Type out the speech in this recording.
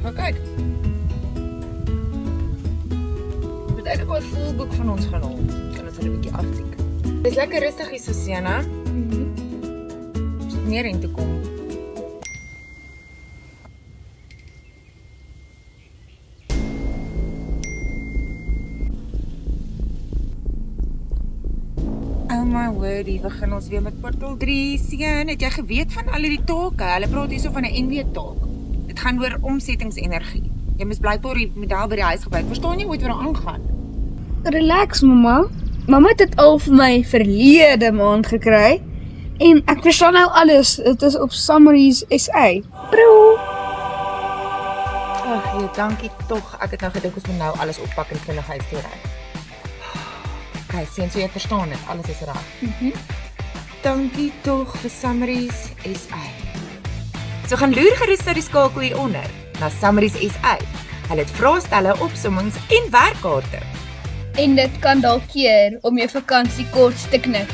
gaan kyk. Ek het eintlik al 'n volboek van ons gaan haal. Kan ons 'n bietjie aftik. Dis lekker rustig hier so Sienna. Ons het meer in toe kom. Oh my wordie, begin ons weer met Portal 3. Sien, het jy geweet van al die take? Hulle praat hierso van 'n NW-taak. Dit gaan oor omsettingsenergie. Jy moet blykbaar die model by die huis gebruik. Verstaan jy ooit wat daar aangaan? Relax, mamma. Mamma het dit al vir my verlede maand gekry. En ek verstaan nou alles. Dit is op Summaries SA. Bro. Ag, nee, dankie tog. Ek het nou gedink ons moet nou alles oppak en vinnig huis toe ry. Okay, sien so jy verstaan dit. Alles is reg. Dankie tog vir Summaries SA. So gaan loer gerus na die skakel hieronder, na Summaries SA. Hulle het vraestelle, opsommings en werkkaarte. En dit kan dalk keer om jou vakansie kort te knip.